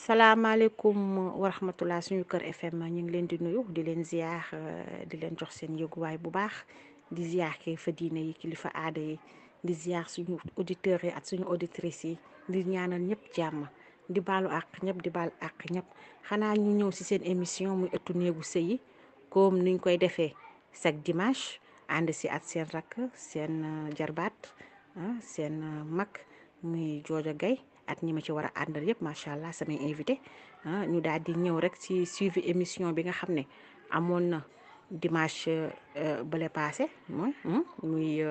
salaamaaleykum wa rahmatullah suñu kër FM ñu ngi leen di nuyu di leen ziar di leen jox seen yëguwaay bu baax di ziar kilifa diine yi kilifa aada yi di ziar suñu auditeurs yi ak suñu auditrices yi di ñaanal ñëpp jàmm di baalu àq ñëpp di baal àq ñëpp xanaa ñu ñëw ci seen émission muy ëttu néegu sëy yi comme niñ koy defee chaque dimanche ànd ci ak seen rakk seen jarbaat seen mag muy Jojo Gaye at ñi ma ci war a àndal yëpp macha allah samay invité ñu daal di ñëw rek ci suivi émission bi nga xam ne amoon na dimanche bële passé muy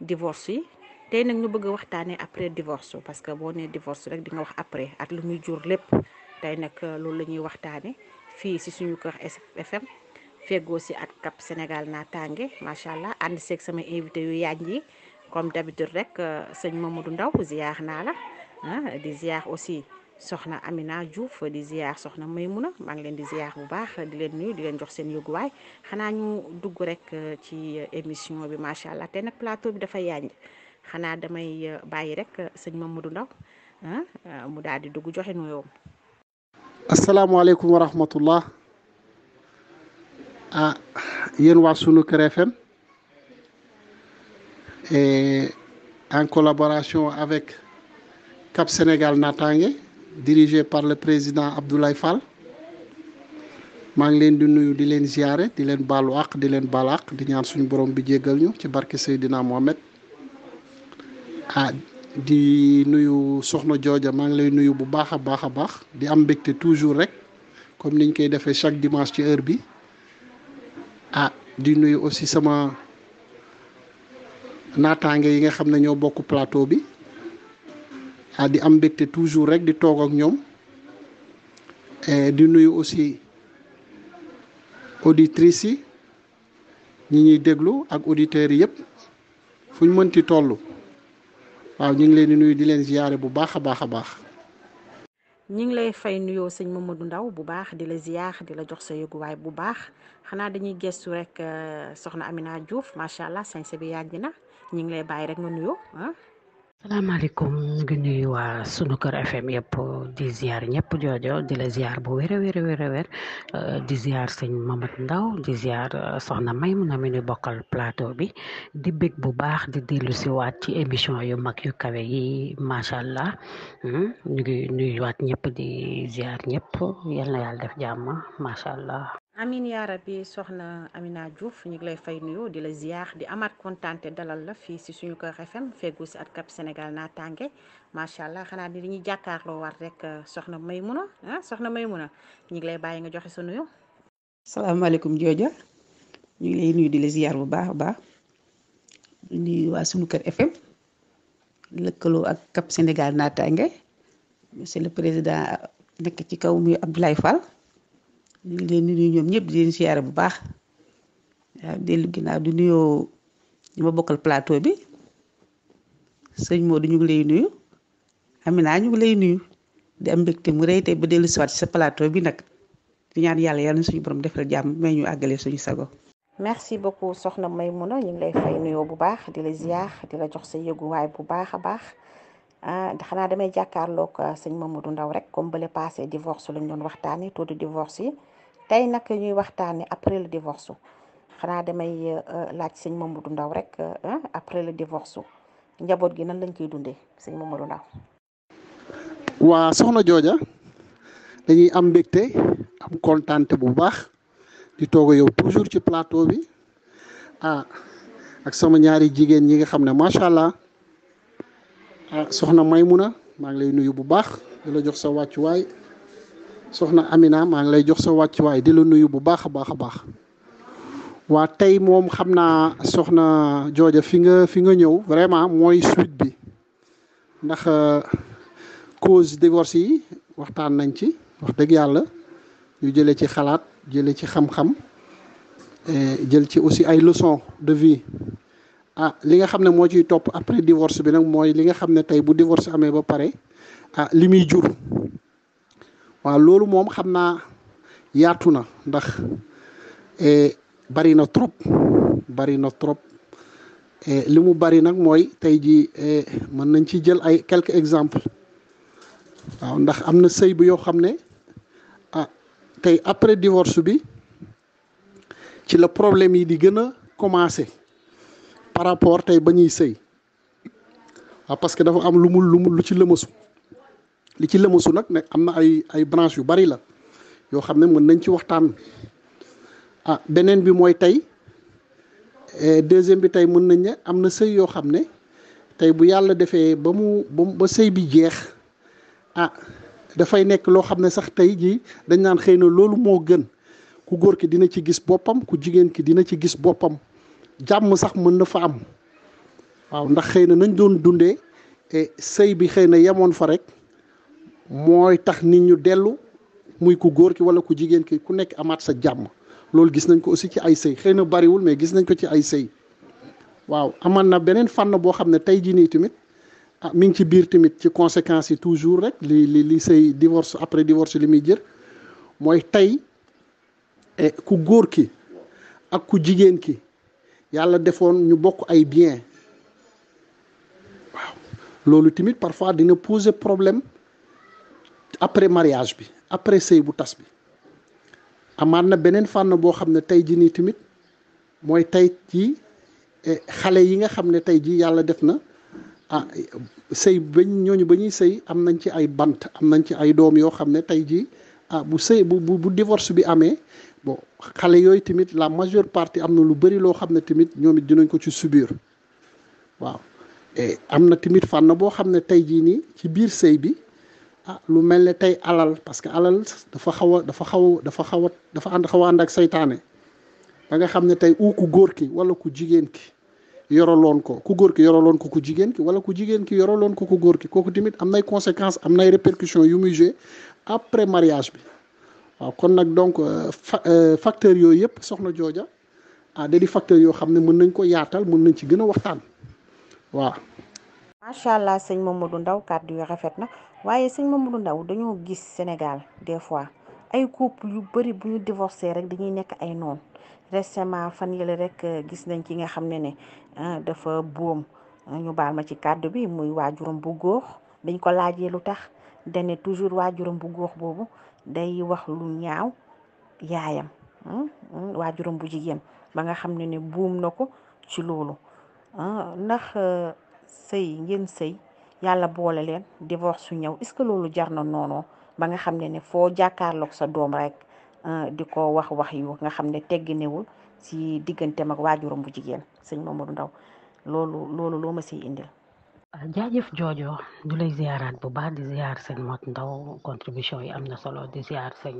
divorce yi tey nag ñu bëgg a waxtaanee après divorce parce que boo nee divorce rek di nga wax après at lu muy jur lépp tey nag loolu la ñuy waxtaanee fii si suñu kër FM feggoo si ak Cap Sénégal naataange macha allah ànd seeg samay invité yu yaañ yi comme d'habitude rek sëñ Mamadou Ndaw ziar naa la. di ziar aussi soxna Amina Diouf di ziar soxna Maymuna maa ngi leen di ziar bu baax di leen nuyu di leen jox seen yóbbuwaay xanaa ñu dugg rek ci émission bi macha allah te nag plateau bi dafa yaañ xanaa damay bàyyi rek sëñ Mamadou Ndaw mu daal di dugg joxe nuyoom. asalaamaaleykum wa rahmatullah yéen waa sunu Kër FM et en collaboration avec Cap Sénégal Natangué dirigé par le président Abdoulaye Fall maa ngi leen di nuyu di leen ziare di leen baalu àq di leen baal àq di ñaan suñu borom bi jéggal ñu ci barke Seydina Mohamed di nuyu soxna Jooja maa ngi lay nuyu bu baax a baax di am mbégte toujours rek comme niñ koy defee chaque dimanche ci heure bi di nuyu aussi sama naataange yi nga xam ne ñoo bokk plateau bi. di am mbégte toujours rek di toog ak ñoom di nuyu aussi auditrices yi ñi ñuy déglu ak auditeurs yi yëpp fu ñu mënti toll waaw ñu ngi leen di nuyu di leen ziyaare bu baax a baax a baax. ñi ngi lay fay nuyoo sëñ Mamadou Ndaw bu baax di la ziar di la jox sa yëguwaay bu baax xanaa dañuy gestu rek soxna Amina Diouf macha allah sañse bi yàgg na ñi ngi lay bàyyi rek nga nuyoo salaamaaleykum ñu ngi nuyu waa sunu kër FM yëpp di ziar ñëpp joojo di la ziar bu wér a wér di ziar sëñ Mamadou Ndaw di ziar soxna Maymuna mi ñu bokkal plateau bi di bég bu baax di dellu si waat ci émission yu mag yu kawe yi macha allah ñu ngi nuyuwaat ñëpp di ziar ñëpp yal na yàlla def jàmm macha allah. amin yaa rabbi soxna Amina Diouf ñu ngi lay fay nuyoo di la ziar di amaat kontaante dalal la fii si suñu kër FM feggu si ak Cap Sénégal naataange macha allah xanaa di ñuy jàkkaarloo war rek soxna Maymuna soxna Maymuna ñu ngi lay bàyyi nga joxe sa nuyoo. salaamaaleykum Jooja ñu ngi lay nuyu di la ziar bu baax a baax di nuyu waa suñu kër FM lëkkaloo ak Cap Sénégal naataange monsieur le président nekk ci kaw muy Abdoulaye Fall. ñu ngi leen di nuyu ñoom ñëpp di leen siyaare bu baax waaw dellu ginnaaw di nuyoo ñu ma bokkal plateau bi sëñ Modou ñu ngi lay nuyu Amina ñu ngi lay nuyu di am mbégte mu rëy tey ba dellu siwaat ci sa plateau bi nag di ñaan yàlla na suñu borom defal jàmm may ñu àggale suñu sago. merci beaucoup soxna Maymuna ñu ngi lay fay nuyoo bu baax di la ziar di la jox sa yëguwaay bu baax a baax xanaa damay jàkkaarloog sëñ Mamadou Ndaw rek comme bële passé divorce lañ doon waxtaanee taux de divorce yi. tey nag ñuy waxtaane après le divorce xanaa damay laaj sëñ Mamadou Ndaw rek après le divorce njaboot gi nan lañ koy dundee sëñ Mamadou Ndaw. waa soxna Jooja dañuy am mbégte am kontaante bu baax di toog yow toujours ci plateau bi ak sama ñaari jigéen ñi nga xam ne macha allah soxna Maymuna maa ngi lay nuyu bu baax di la jox sa wàccuwaay. soxna Amina maa ngi lay jox sa wàccuwaay di la nuyu bu baax a baax a baax waa tey moom xam naa soxna Jooja fi nga ñëw vraiment mooy suite bi ndax cause divorce yi waxtaan nañ ci wax dëgg yàlla ñu jëlee ci xalaat jëlee ci xam-xam jël ci aussi ay leçons de vie li nga xam ne moo ciy topp après divorce bi nag mooy li nga xam ne tey bu divorce amee ba pare li muy jur. waaw loolu moom xam naa yaatu na ndax bari na trop li mu bari nag mooy tey jii mën nañ ci jël ay quelques exemples waaw ndax am na sëy bu yoo xam ne ah tey après divorce bi ci la problème yi di gën a commencé par rapport tey ba ñuy sëy waaw parce que dafa am lu ci lëmasu li ci lëmasu nag ne am na ay branches yu bari la yoo xam ne mën nañ ci waxtaan ah beneen bi mooy tey deuxième bi tey mën nañ ne am na sëy yoo xam ne tey bu yàlla defee ba sëy bi jeex ah dafay nekk loo xam ne sax tey jii dañ naan xëy na loolu moo gën ku góor ki dina ci gis boppam ku jigéen ki dina ci gis boppam jàmm sax mën na fa am waaw ndax xëy na nañ doon dundee sëy bi xëy na yemoon fa rek mooy tax nit ñu dellu muy ku góor ki wala ku jigéen ki ku nekk amaat sa jàmm loolu gis nañ ko aussi ci ay sëy xëy na bariwul mais gis nañ ko ci ay sëy waaw aman na beneen fànn boo xam ne tey jii nii tamit ah mi ngi ci biir tamit ci conséquences yi toujours rek li sëy divorce après divorce li muy jër mooy tey ku góor ki ak ku jigéen ki yàlla defoon ñu bokk ay bien waaw loolu tamit parfois dina poser problème après mariage bi après sëy bu tas bi amaat na beneen fànn boo xam ne tey jii nii tamit mooy tey ci xale yi nga xam ne tey jii yàlla def na ah sëy ñooñu ba ñuy sëy am nañ ci ay bant am nañ ci ay doom yoo xam ne tey jii ah bu sëy bu divorce bi amee bon xale yooyu tamit la majeure partie am na lu bari loo xam ne tamit ñoom it dinañ ko ci subir waaw et am na tamit fànn boo xam ne tey jii nii ci biir sëy bi ah lu mel ne tey alal parce que alal dafa xaw a ànd ak saytaane ba nga xam ne tey ku góor ki wala ku jigéen ki yoraloon ko ku góor ki yoraloon ko ku jigéen ki wala ku jigéen ki yoraloon ko ku góor ki kooku tamit am nay conséquences am nay répercussions yu muy joué après mariage bi waaw kon nag donc facteurs yooyu yëpp soxna jooja ah da di facteurs yoo xam ne mën nañ ko yaatal mën nañ ci gën a waxtaan waaw. macha allah sëñ Mamadou Ndaw kàddu yu rafet na waaye sëñ Mamadou Ndaw dañoo gis Sénégal des fois ay couple yu bari bu ñu divorcé rek dañuy nekk ay noon récemment fan yële rek gis nañ ki nga xam ne dafa boom ñu baal ma ci kàddu bi muy waajuram bu góor dañ ko laajee lu tax dane toujours waajuram bu góor boobu day wax lu ñaaw yaayam waajuram bu jigéen ba nga xam ne buum na ko ci loolu ndax ngeen sëy yàlla boole leen divorce su ñëw est-ce que loolu jar na noonu ba nga xam ne foo jàkkaarloog sa doom rek di ko wax yu nga xam ne tegginewul ci digganteem ak waajuram bu jigéen sëñ Mamadou Ndaw loolu loo ma siy indil. jaajëf joojo du lay ziaraat bu baax di ziar sëñ Mot Ndaw contribution yi am na solo di ziar sëñ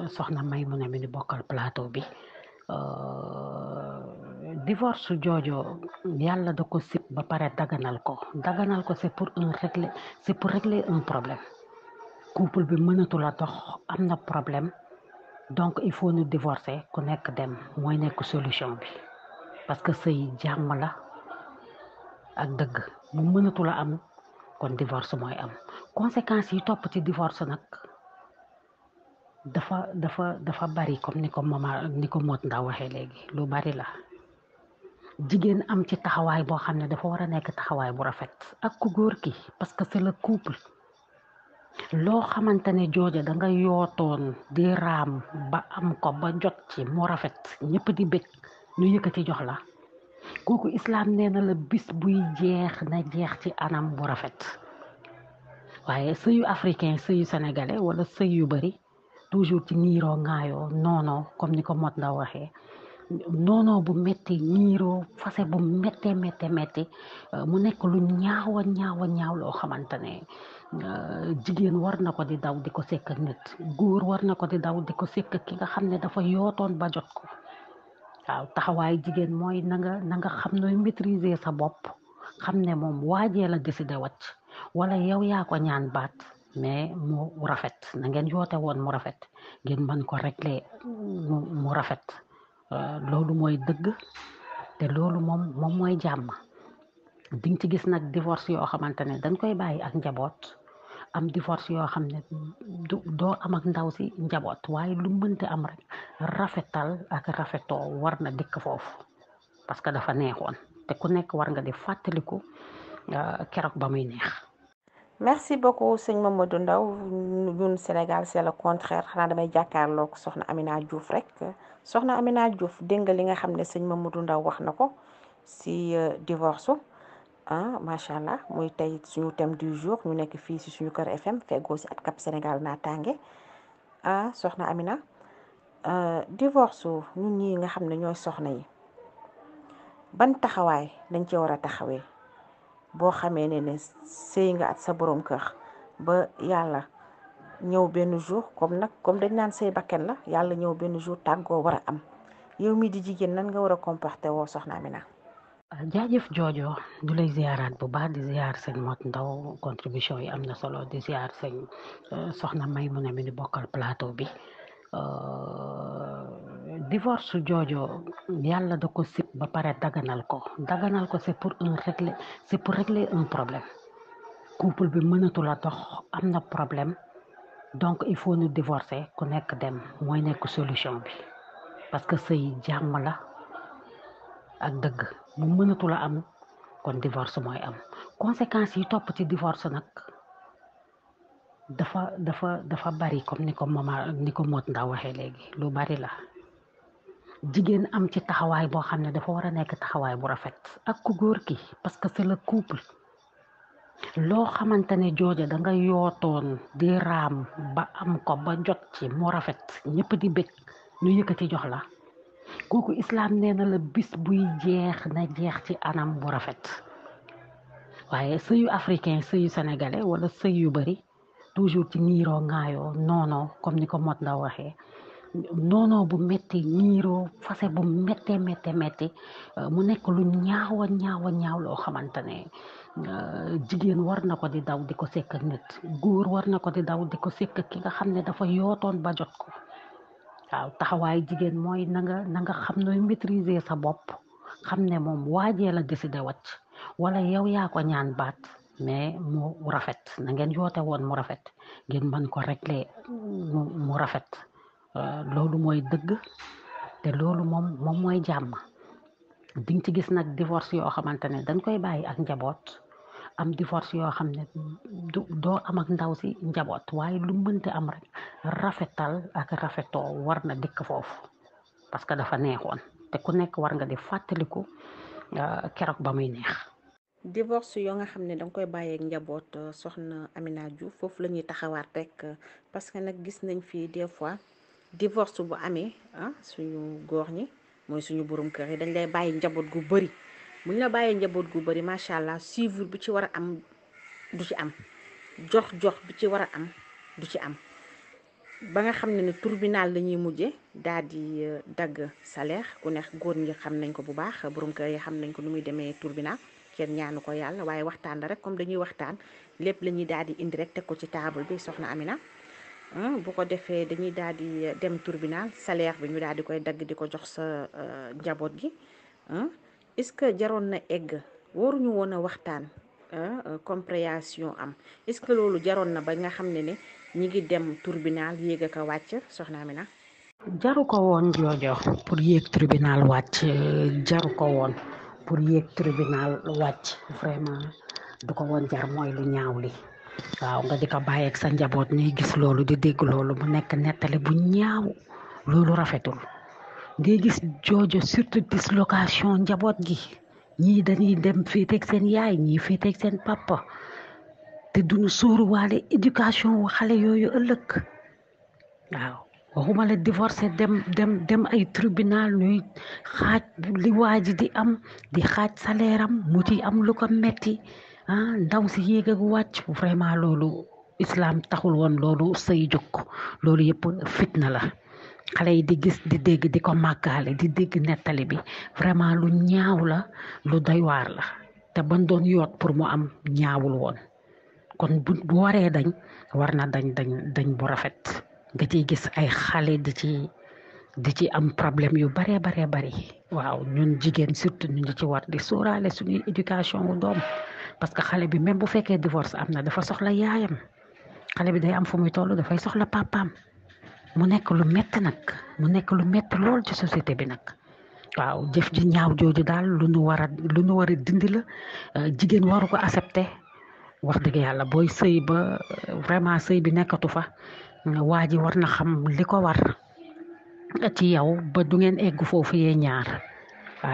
soxna May mu ne mi ni bokkal plateau bi divorce su joojo yàlla da ko sib ba pare daganal ko c'est pour régler un problème couple bi mënatul a dox am na problème donc il faut ñu divorcer ku nekk dem mooy nekk solution bi parce que sëy jàmm la ak dëgg mu mënatul a am kon divorce mooy am conséquences yi topp ci divorce nag dafa bari comme ni ko Mot Ndaw waxee léegi lu bari la jigéen am ci taxawaay boo xam ne dafa war a nekk taxawaay bu rafet ak ku góor ki parce que c'est le couple loo xamante ne jooja da nga yootoon di raam ba am ko ba jot ci mu rafet ñëpp di bëgg ñu yëkkati jox la kooku islam nee na la bis buy jeex na jeex ci anam bu rafet waaye sëyu africain sëyu sénégalais wala sëy yu bari toujours ci niiroo ŋaayoo noonoo comme ni ko Mot Ndaw waxee noonoo bu metti niiroo fase bu méttee mu nekk lu ñaaw loo xamante ne jigéen war na ko di daw di ko sekk ak nit góor war na ko di daw di ko sekk ak ki nga xam ne dafa yootoon ba jot ko waaw taxawaay jigéen mooy na nga xam nooy maîtriser sa bopp xam ne moom waajee la décidé wàcc wala yow yaa ko ñaan baat mais mu rafet na ngeen yoote woon mu rafet ngeen mën ko régler mu rafet loolu mooy dëgg te loolu moom mooy jàmm di nga ci gis nag divorce yoo xamante ne dañ koy bàyyi ak njaboot am divorce yoo xam ne doo am ak ndaw si njaboot waaye lu mënte am rek rafetal ak rafetoo war na dikk foofu parce que dafa neexoon te ku nekk war nga di fàttaliku keroog ba muy neex. merci beaucoup sëñ Mamadou Ndaw ñun Sénégal c'est le contraire xanaa damay jàkkaarloog soxna Amina Diouf rek soxna Amina Diouf dégg nga li nga xam ne sëñ Mamadou Ndaw wax na ko si divorce macha allah muy tey suñu thème du jour ñu nekk fii si suñu kër FM feggoo si ak Cap Sénégal naataange soxna Amina divorce ñun ñi nga xam ne ñooy soxna yi ban taxawaay dañ ci war a taxawee boo xamee ne sëy nga at sa borom kër ba yàlla ñëw benn jour comme dañ naan sëy bakken la yàlla ñëw benn jour tàggoo war a am yow mi di jigéen nan nga war a comporté woo soxna Amina. jaajëf joojo du lay ziaraat bu baax di ziar sëñ Mot Ndaw contribution yi am na solo di ziar sëñ soxna May mu ne mi ni bokkal plateau bi divorce joojo yàlla da ko sip ba pare daganal ko c'est pour régler un problème couple bi mënatul a dox am na problème donc il faut ñu divorcer ku nekk dem mooy nekk solution bi parce que sëy jàmm la ak dëgg mu mënatul a am kon divorce mooy am conséquences yi topp ci divorce nag dafa bari comme ni ko Mot Ndaw waxee léegi lu bari la jigéen am ci taxawaay boo xam ne dafa war a nekk taxawaay bu rafet ak ku góor ki parce que c'est le couple loo xamante ne jooja da nga yootoon di raam ba am ko ba jot ci mu rafet ñëpp di bëgg ñu yëkkati jox la kooku islam nee na la bis buy jeex na jeex ci anam bu rafet waaye sëyu africain sëyu sénégalais wala sëy yu bari toujours ci niiroo ŋaayoo noonoo comme ni ko Mot Ndaw waxee noonoo bu metti niiroo fase bu metti mu nekk lu ñaaw loo xamante ne jigéen war na ko di daw di ko sekk ak nit góor war na ko di daw di ko sekk ak ki nga xam ne dafa yootoon ba jot ko waaw taxawaay jigéen mooy na nga xam nooy maîtriser sa bopp xam ne moom waajee la décidé wàcc wala yow yaa ko ñaan baat mais mu rafet na ngeen yoote woon mu rafet ngeen mën ko régler mu rafet loolu mooy dëgg te loolu moom mooy jàmm di nga ci gis nag divorce yoo xamante ne dañ koy bàyyi ak njaboot am divorce yoo xam ne doo am ak ndaw si njaboot waaye lu mënti am rek rafetal ak rafetoo war na dikk foofu parce que dafa neexoon te ku nekk war nga di fàttaliku keroog ba muy neex. divorce yoo nga xam ne danga koy bàyyeek njaboot soxna Amina Diouf foofu la ñuy taxawaat rek parce que nag gis nañ fii des fois divorce bu amee suñu góor ñi mooy suñu borom kër yi dañ lay bàyyi njaboot gu bëri buñ la bàyyee njaboot gu bëri macha allah suivi bi ci war a am du ci am jox bi ci war a am du ci am ba nga xam ne tribunal la ñuy mujje daal di dagg salaire ku nekk góor ñi xam nañ ko bu baax borom kër yi xam nañ ko nu muy demee tribunal kenn ñaanu ko yàlla waaye waxtaan la rek comme dañuy waxtaan lépp la ñuy daal di indi rek teg ko ci table bi soxna Amina bu ko defee dañuy daal di dem tribunal salaire bi ñu daal di koy dagg di ko jox sa njaboot gi est-ce que jaroon na egg waruñu woon a waxtaan compréhension am est-ce que loolu jaroon na ba nga xam ne ñi ngi dem tribunal yéeg ak a wàcc soxna Amina. jaru ko woon joojo pour yéeg tribunal wàcc jaru ko woon pour yéeg tribunal wàcc vraiment du ko woon jar mooy lu ñaaw li waaw nga di ko bàyyeeg sa njaboot ñuy gis loolu di dégg loolu mu nekk nettali bu ñaaw loolu rafetul ngay gis joojo surtout dislocation njaboot gi ñii dañuy dem féeteeg seen yaay ñii féeteeg seen papa te duñu sóoruwaale éducation wu xale yooyu ëllëg waaw waxuma la divorcé dem ay tribunal ñuy xaaj li waaji di am di xaaj salaire am mu ci am lu ko metti ndaw si yéeg ak wàcc vraiment loolu islam taxul woon loolu sëy jóg loolu yëpp fitna la xale yi di gis di dégg di ko màggaale di dégg nettali bi vraiment lu ñaaw la lu doy waar la te ban doon yoot pour mu am ñaawul woon kon bu waree dañ war na dañ bu rafet nga ciy gis ay xale di ci am problème yu baree bari waaw ñun jigéen surtout ñu ci war di sóoraale suñuy éducation wu doom parce que xale bi même bu fekkee divorce am na dafa soxla yaayam xale bi day am fu muy toll dafay soxla papaam mu nekk lu metti nag mu nekk lu metti lool ci société bi nag waaw jëf ji ñaaw jooju daal lu nu war a dindi la jigéen waru ko accepter wax dëgg yàlla booy sëy ba vraiment sëy bi nekkatu fa waa ji war na xam li ko war ci yow ba du ngeen egg foofu yee ñaar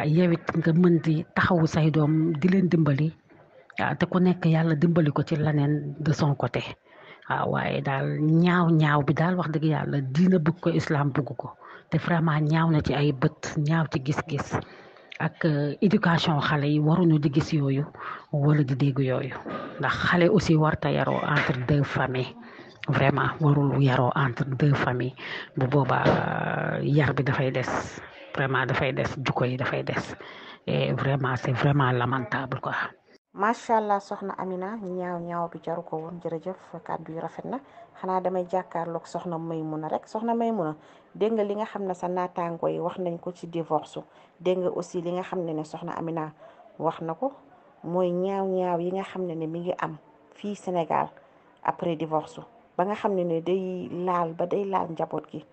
yow it nga mën di taxawu say doom di leen dimbali te ku nekk yàlla dimbali ko ci leneen de son côté waaye daal ñaaw bi daal wax dëgg yàlla diina bëgg ko islam bëgg ko te vraiment ñaaw na ci ay bët ñaaw ci gis-gis ak éducation xale yi waruñu di gis yooyu wala di dégg yooyu ndax xale aussi warta yaroo entre deux familles vraiment warul yaroo entre deux familles bu boobaa yar bi dafay des vraiment dafay des jukko yi dafay des et vraiment c'est vraiment lamentable quoi. macha allah soxna Amina ñaaw bi jaru ko woon jërëjëf kàddu yu rafet na xanaa damay jàkkaarloog soxna Maymuna rek soxna Maymuna dégg nga li nga xam ne sa naataango yi wax nañ ko ci divorce dégg nga aussi li nga xam ne soxna Amina wax na ko mooy ñaaw yi nga xam ne mi ngi am fii Sénégal après divorce ba nga xam ne day laal njaboot gi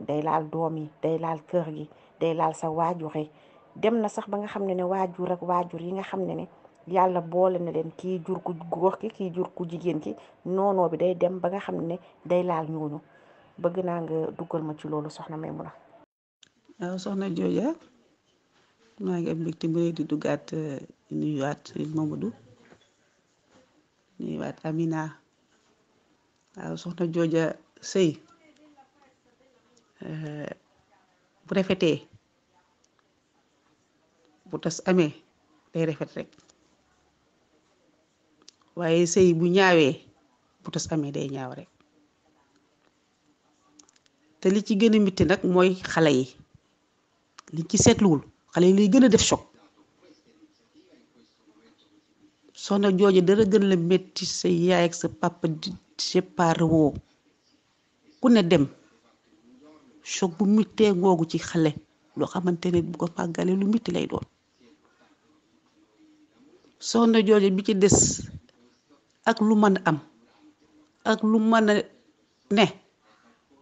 day laal doom yi day laal kër gi day laal sa waajur yi dem na sax ba nga xam ne waajur ak waajur yi nga xam ne yàlla boole na leen kii jur ku góor ki kii jur ku jigéen ki noonoo bi day dem ba nga xam ne day laal ñooñu bëgg naa nga duggal ma ci loolu soxna Maymuna. waaw soxna Jooja maa ngi am mbégte mu di duggaat nuyuwaat Mamadou nuyuwaat Amina waaw soxna Jooja sëy bu rafetee bu tas amee day rafet rek waaye sëy bu ñaawee bu tas amee day ñaaw rek te li ci gën a mitti nag mooy xale yi li ci seetluwul xale yi lay gën a def choc soxna Jooja dara gën la metti sa yaay ak sa papa di séparé woo ku ne dem choc bu mittee ngoogu ci xale loo xamante ne bu ko màggalee lu mitti lay doon soxna Jooja bi ci des ak lu mën a am ak lu mën a ne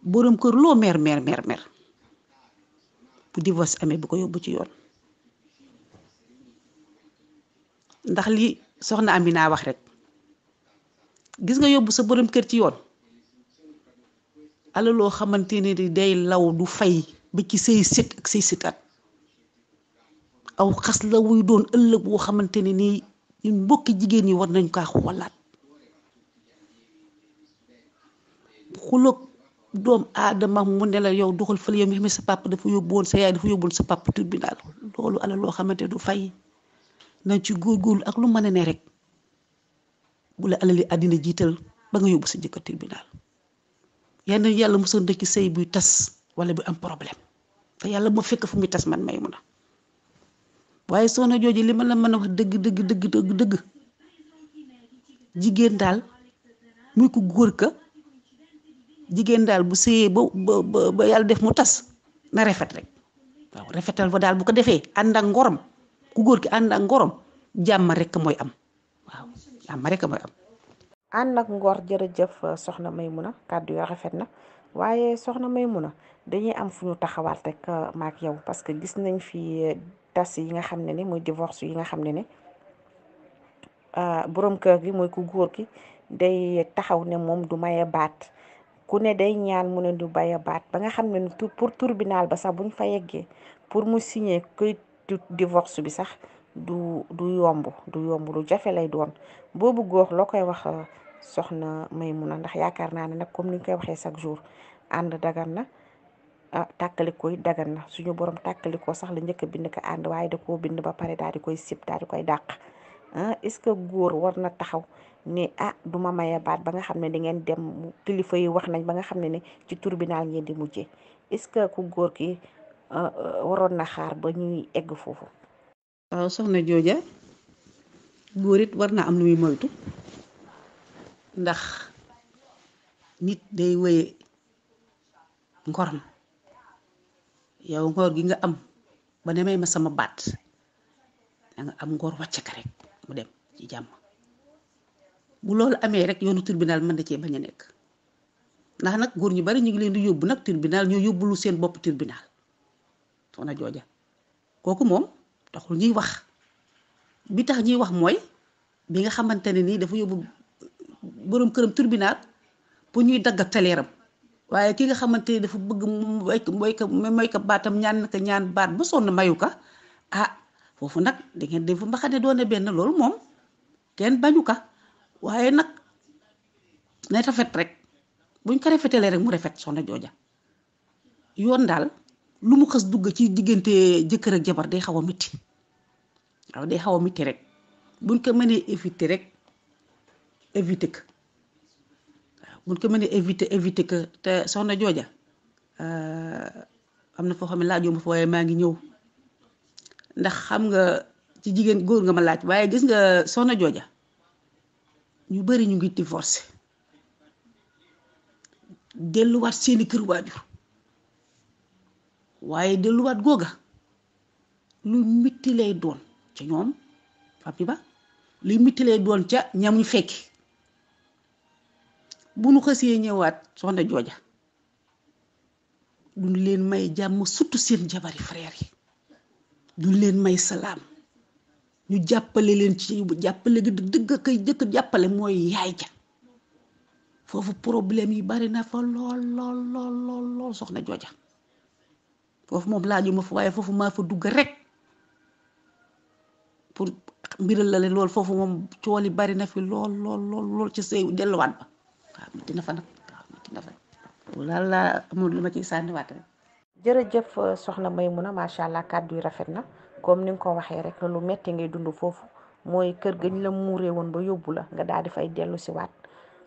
boroom kër loo mer bu divorce amee bu ko yóbbu ci yoon ndax li soxna Amina wax rek gis nga yóbbu sa boroom kër ci yoon ala loo xamante ne day law du fay ba ci say sët ak say sëtaat aw xas la wuy doon ëllëg boo xamante ne nii ñun mbokki jigéen ñi war nañ kaa xoolaat xuloog doom aadama mu ne la yow doxal fële yow mi xam ne sa papa dafa yóbbu woon sa yaay dafa yóbbul sa papa tribunal loolu ala loo xamante du fay nañ ci góorgóorlu ak lu mën a ne rek bu la alali àddina jiital ba nga yóbbu sa jëkkër tribunal yenn yàlla mosoon dëkk sëy buy tas wala bu am problème te yàlla moo fekk fu muy tas man Maymuna waaye soxna Jooja li ma la mën a wax dëgg jigéen daal muy ko góor ka jigéen daal bu sëyee ba yàlla def mu tas na rafet rek waaw rafetal ba daal bu ko defee ànd ak ngorom ku góor ki ànd ak ngorom jàmm rek mooy am waaw jàmm rek mooy am. ànd ak ngor jërëjëf soxna Maymuna kàddu yoo rafet na waaye soxna Maymuna dañuy am fu ñu taxawaat rek maak yow parce que gis nañ fi tas yi nga xam ne mooy divorce yi nga xam ne borom kër gi mooy ku góor ki day taxaw ne moom du maye baat ku ne day ñaan mu ne du maye baat ba nga xam ne pour tribunal ba sax buñ fa yeggee pour mu signer këyit divorce bi sax du yomb lu jafe lay doon boobu góor loo koy wax soxna Maymuna ndax yaakaar naa ne nag comme ni ñu koy waxee chaque jour ànd dagan na tàkkalikoo yi dagan na suñu borom tàkkalikoo sax la njëkk a bind ko ànd waaye da koo bind ba pare daal di koy sib daal di koy dàq est-ce que góor war na taxaw ne du ma maye baat ba nga xam ne di ngeen dem kilifa yi wax nañ ba nga xam ne ci tribunal ngeen di mujjee est-ce que ku góor ki waroon na xaar ba ñuy egg foofu. waaw soxna Jooja góor it war na am lu muy moytu ndax nit day wéye ngoram yow ngor gi nga am ba ne may ma sama baat da nga am ngor wàcce ka rek mu dem ci jàmm bu loolu amee rek yoonu tribunal mën na cee bañ a nekk ndax nag góor ñu bari ñu ngi leen di yóbbu nag tribunal ñoo yóbbulu seen bopp tribunal soxna Jooja kooku moom taxul ñuy wax bi tax ñuy wax mooy bi nga xamante ne nii dafa yóbbu borom këram tribunal pour ñuy dagg teleeram waaye ki nga xamante ni dafa bëgg mooy ko baatam ñaan baat ba sonn mayu ka foofu nag da ngeen dem fu mbaxane doone benn loolu moom kenn bañu ka waaye nag nay rafet rek buñ ko rafetalee rek mu rafet soxna jooja yoon daal lu mu xës dugg ci diggante jëkkër ak jabar day xaw a mitti waaw day xaw a mitti rek buñ ko mënee éviter rek éviter ko waaw buñ ko mënee éviter ko te soxna jooja am na foo xam ne laajoo ma fa waaye maa ngi ñëw ndax xam nga ci jigéen góor nga ma laaj waaye gis nga soxna jooja ñu bari ñu ngi divorcé delluwaat seeni kër waajur waaye delluwaat googa lu mitti lay doon ca ñoom papi ba lu mitti lay doon ca ñam ñu fekki bu nu xësee ñëwaat soxna jooja duñ leen may jàmm surtout seen jabari frère yi duñ leen may salaam ñu jàppale leen ci jàppale gi dëgg kay jëkk jàppale mooy yaay ja foofu problème yi bari na fa lool soxna jooja foofu moom laajuma fa waaye foofu maa fa dugg rek pour mbiral la leen lool foofu moom cooli bari na fi lool ci sëy delluwaat ba waaw metti na fa nag laal laa amul lu ma ciy sànniwaat rek. jërëjëf soxna Maymuna macha allah kàddu yi rafet na comme ni nga ko waxee rek lu metti ngay dund foofu mooy kër gañ la muuree woon ba yóbbu la nga daal di fay dellu si waat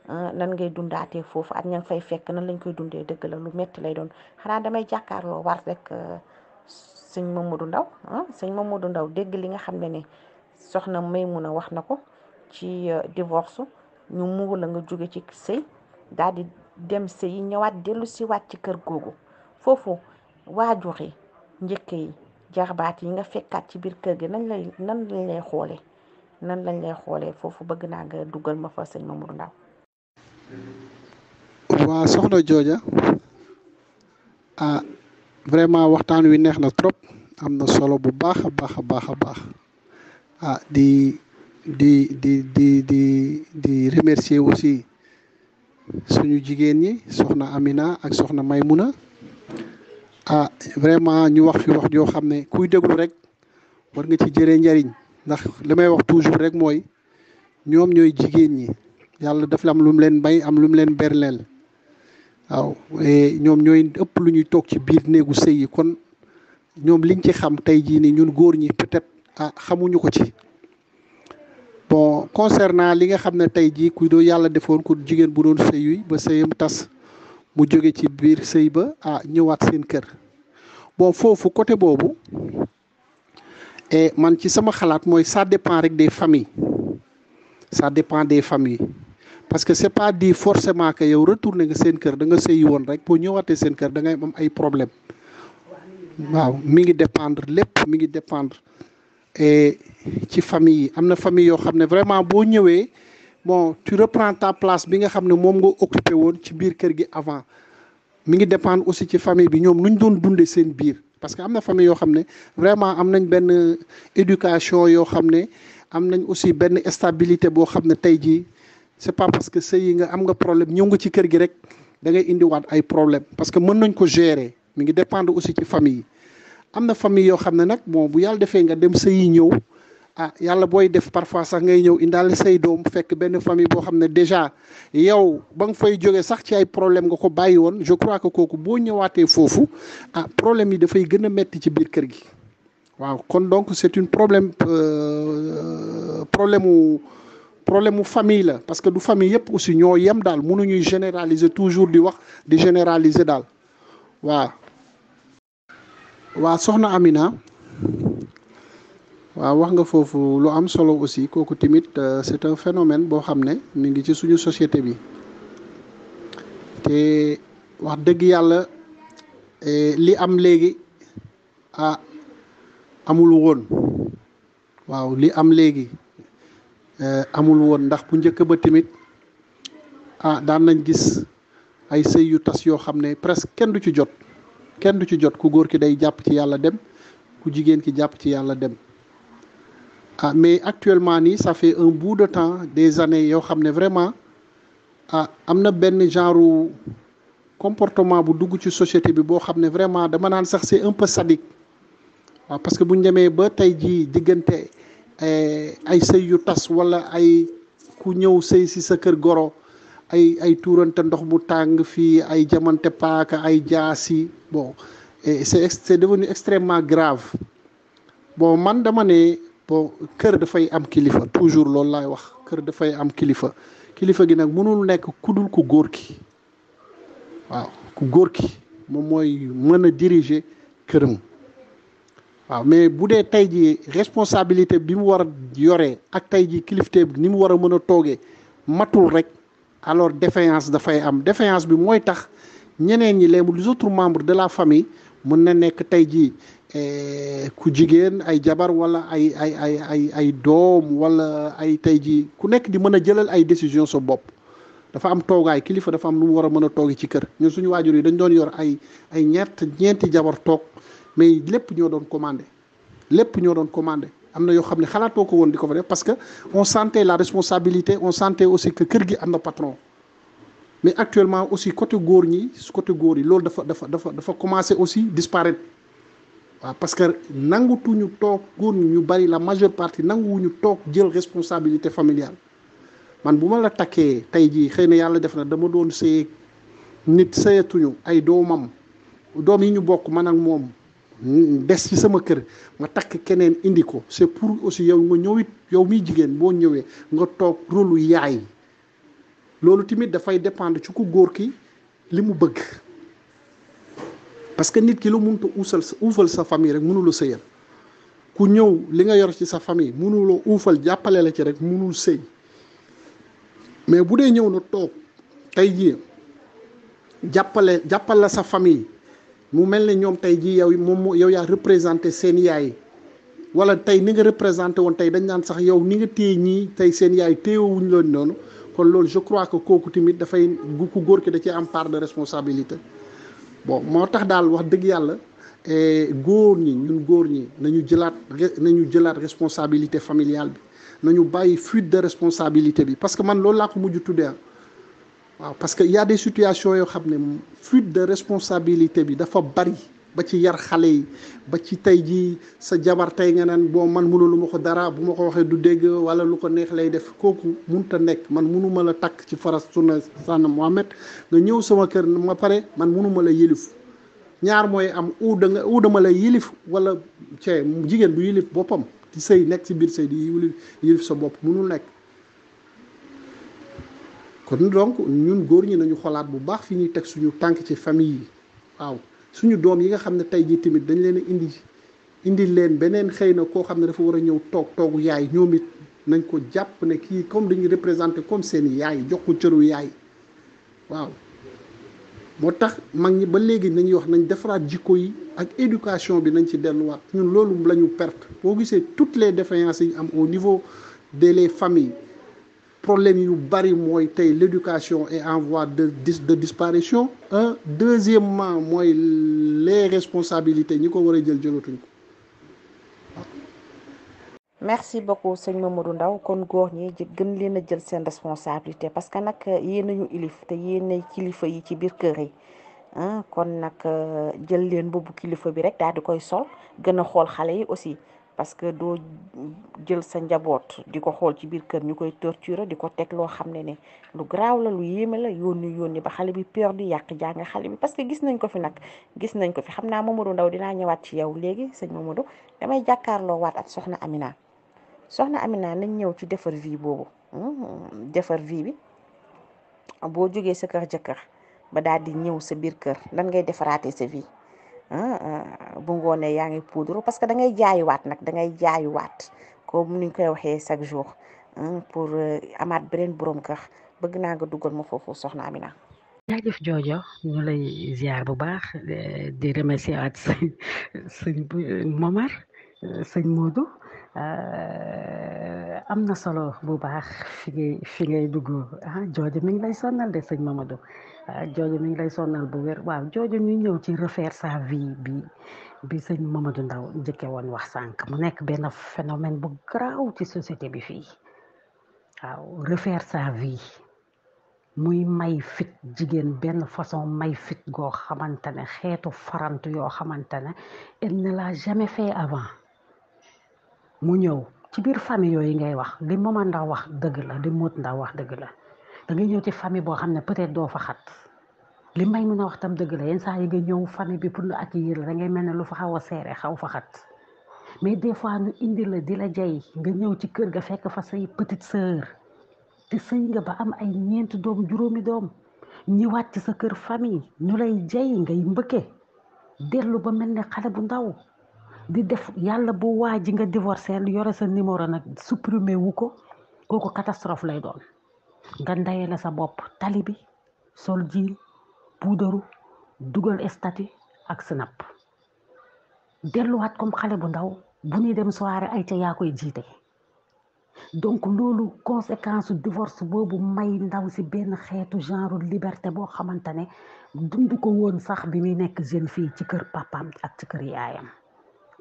nan ngay dundaatee foofu ak ña nga fay fekk nan lañ koy dundee dëgg la lu metti lay doon xanaa damay jàkkaarloo war rek sëñ Mamadou Ndaw sëñ Mamadou Ndaw dégg li nga xam ne soxna Maymuna wax na ko ci divorce ñu muur la nga jóge ci sëy daal di dem sëy yi ñëwaat dellu si waat ci kër googu foofu waajur yi njëkk yi jarbaat yi nga fekkaat ci biir kër gi nan lañ lay xoolee foofu bëgg naa nga dugal ma fa sëñ Mamadou Ndaw. waa soxna jooja vraiment waxtaan wi neex na trop am na solo bu baax a baax di remercier aussi suñu jigéen ñi soxna Amina ak soxna Maymuna vraiment ñu wax fi wax joo xam ne kuy déglu rek war nga ci jëlee njariñ ndax li may wax toujours rek mooy ñoom ñooy jigéen ñi yàlla daf la am lu mu leen bay am lu mu leen berleel waaw ñoom ñooy ëpp lu ñuy toog ci biir néegu sëy yi kon ñoom liñ ci xam tey jii ni ñun góor ñi peut-être xamuñu ko ci bon concernant li nga xam ne tey jii ku doo yàlla defoon ko jigéen bu doon sëy ba sëyam tas mu jóge ci biir sëy ba ñëwaat seen kër bon foofu côté boobu man ci sama xalaat mooy ça dépend rek des familles ça dépend des familles parce que c'est pas dit forcément que yow retourné nga seen kër da nga sëyi woon rek boo ñëwaatee seen kër da ngay am ay problème waaw mi ngi dépendre lépp mi ngi dépendre ci famille yi am na famille yoo xam ne vraiment boo ñëwee bon tu reprends ta place bi nga xam ne moom nga occupé woon ci biir kër gi avant mi ngi dépendre aussi ci famille bi ñoom nu ñu doon dundee seen biir parce que am na famille yoo xam ne vraiment am nañ benn éducation yoo xam ne am nañ aussi benn stabilité boo xam ne tey jii c'est pas parce que sëy yi nga am nga problème ñëw nga ci kër gi rek da ngay indiwaat ay problème parce que mën nañ ko gérer mi ngi dépendre aussi ci famille yi am na famille yoo xam ne nag bon bu yàlla defee nga dem sëy yi ñëw yàlla booy def parfois sax ngay ñëw indaale say doom fekk benn famille boo xam ne déjà yow ba nga fay jógee sax ci ay problème nga ko bàyyi woon je crois que kooku boo ñëwaatee foofu problème yi dafay gën a metti ci biir kër gi waaw kon donc c'est une problème mu famille la parce que du famille yëpp aussi ñoo yem daal mënuñuy généraliser toujours di wax di généraliser daal waaw soxna Amina waaw wax nga foofu lu am solo aussi kooku tamit c'est un phénomène boo xam ne mi ngi ci suñu société bi te wax dëgg yàlla li am léegi amul woon waaw li am léegi amul woon ndax bu njëkk ba tamit daan nañ gis ay sëy yu tas yoo xam ne presque kenn du ci jot ku góor ki day jàpp ci yàlla dem ku jigéen ki jàpp ci yàlla dem mais actuellement nii ça fait un bout de temps des années yoo xam ne vraiment am na benn genre comportement bu dugg ci société bi boo xam ne vraiment dama naan sax c'est un peu sadique waaw parce que bu ñu demee ba tey jii diggante ay sëy yu tas wala ay ku ñëw sëy si sa kër goro ay tuurante ndox bu tàng fii ay jamante paaka ay jaasi bon c'est devenu extrêmement grave bon man dama ne bon kër dafay am kilifa toujours loolu laay wax kër dafay am kilifa gi nag mënul nekk kudul ku góor ki waaw ku góor ki moom mooy mën a diriger këram waaw mais bu dee tey jii responsabilité bi mu war a yoree ak tey jii kilifte ni mu war a mën a toogee matul rek alors défaillance dafay am défaillance bi mooy tax ñeneen ñi les autres membres de la famille mën na nekk tey jii ku jigéen ay jabar wala ay doom wala ay tey jii ku nekk di mën a jëlal ay décision sa bopp dafa am toogaay kilifa dafa am lu mu war a mën a toogi ci kër ñun suñu waajur yi dañ doon yor ay ñeenti jabar toog mais lépp ñoo doon commandé am na yoo xam ne xalaatoo ko woon di ko fa def parce que on sentait la responsabilité on sentait aussi que kër gi am na patron mais actuellement aussi côté góor yi loolu dafa commencé aussi disparaître waaw parce que nangutuñu toog góor ñi ñu bari la majeure partie nanguwuñu toog jël responsabilité familiale man bu ma la takkee tey jii xëy na yàlla def na dama doon sëy nit sëyatuñu ay doom yi ñu bokk man ak moom des ci sama kër ma takk keneen indi ko c'est pour aussi yow nga ñëwit yow miy jigéen boo ñëwee nga toog rôlu yaay loolu tamit dafay dépendre ci ku góor ki li mu bëgg parce que nit ki lu mënta uufal sa famille rek mënula sëyal ku ñëw li nga yor ci sa famille mënuloo uufal jàppale la ci rek mënul sëy mais bu dee ñëw na toog tey jii jàppal la sa famille mu mel ne ñoom tey jii yow yaa représenté seen yaay wala tey ni nga représenté woon tey dañ naan sax yow ni nga téye ñii tey seen yaay téyewuñ loon noonu kon loolu je crois que kooku tamit dafay ku góor ki da ci am part de responsabilité bon moo tax daal wax dëgg yàlla ñun góor ñi nañu jëlaat responsabilité familiale bi nañu bàyyi fuite de responsabilité bi parce que man loolu laa ko mujj tuddee waaw parce que y a des situations yoo xam ne fuite de responsabilité bi dafa bari ba ci yar xale yi ba ci tey jii sa jabar tey nga naan bon man mënulu ma ko dara bu ma ko waxee du dégg wala lu ko neex lay def kooku munta nekk man mënuma la takk ci faras sunna sànna Mohamed nga ñëw sama kër ma pare man mënuma la yilif ñaar mooy am u dama la yilif wala jigéen du yilif boppam ci sëy nekk ci biir sëy di yilif sa bopp mënul nekk kon donc ñun góor ñi nañu xolaat bu baax fi ñuy teg suñu tànk ci famille yi waaw suñu doom yi nga xam ne tey jii tamit dañ leen a indi leen beneen xëy na koo xam ne dafa war a ñëw toogu yaay ñoom it nañ ko jàpp ne kii comme dañuy représenté comme seen yaay jox ko cëru yaay waaw moo tax mag ñi ba léegi nañuy wax nañ defaraat jikko yi ak éducation bi nañ ci delluwaat ñun loolu la ñu perte boo gisee toutes les défaillances yi am au niveau des familles problème yu bari mooy tey l'éducation est en voie de disparition deuxièmement mooy les responsabilités ñi ko war a jëlatuñ ko. merci beaucoup sëñ Mamadou Ndaw kon góor ñi gën leen a jël seen responsabilité parce que nag yéen nañu ilif te yéen kilifa yi ci biir kër yi kon nag jël leen boobu kilifa bi rek daal di koy sol gën a xool xale yi aussi parce que doo jël sa njaboot di ko xool ci biir kër ñu koy torturer di ko teg loo xam ne lu garaaw la lu yéeme la yónni ba xale bi peur di yàq jàng xale bi parce que gis nañ ko fi xam naa Mamadou Ndaw dinaa ñëwaat ci yow léegi sëñ Mamadou damay jàkkaarloo waat ak soxna Amina nañ ñëw ci defar vie boobu defar vie bi boo jógee sa kër jëkkër ba daal di ñëw sa biir kër lan ngay defaraatee sa vie bu ngoonee yaa ngi poudre parce que da ngay jaayuwaat comme ni ñu koy waxee chaque jour pour amaat beneen borom kër bëgg naa nga dugal ma foofu soxna Amina. jaajëf joojo ñu lay ziar bu baax di remercier waat sëñ Momar sëñ Modou am na solo bu baax fi ngay dugg jooju mi ngi lay sonnal de sëñ Mamadou jooju mi ngi lay sonnal bu wér waaw jooju ñu ñëw ci refaire sa vie bi sëñ Mamadou Ndaw njëkke woon wax sànq mu nekk benn phénomène bu garaaw ci société bi fii waaw refaire sa vie muy may fit jigéen benn façon may fit goo xamante ne xeetu farantu yoo xamante ne elle ne l'a jamais fait avant mu ñëw ci biir famille yooyu ngay wax li Mama Ndaw wax dëgg la li Moot Ndaw wax dëgg la da ngay ñëw ci famille boo xam ne peut-être doo fa xat li may mën a wax tam dëgg la yenn saa yi nga ñëw famille bi pour nga accueillir la da ngay mel ne lu fa xaw a seere xaw fa xat mais des fois ñu indi la di la jay nga ñëw ci kër ga fekk fa say petite sœur te sëy nga ba am ay ñeenti doom juróomi doom ñëwaat ci sa kër famille ñu lay jay ngay mbëkke dellu ba mel ne xale bu ndaw di def yàlla bu waa ji nga divorcé yore sa numéro nag supprimé wu ko kooku catastrophe lay doon nga ndayee la sa bopp tali bi sol jiin puudaru dugal statut ak snap delluwaat comme xale bu ndaw bu ñuy dem soirée ay ca yaa koy jiite donc loolu conséquence divorce boobu may ndaw si benn xeetu genre liberté boo xamante ne dund ko woon sax bi muy nekk jeune fille ci kër papaam ak ci kër yaayam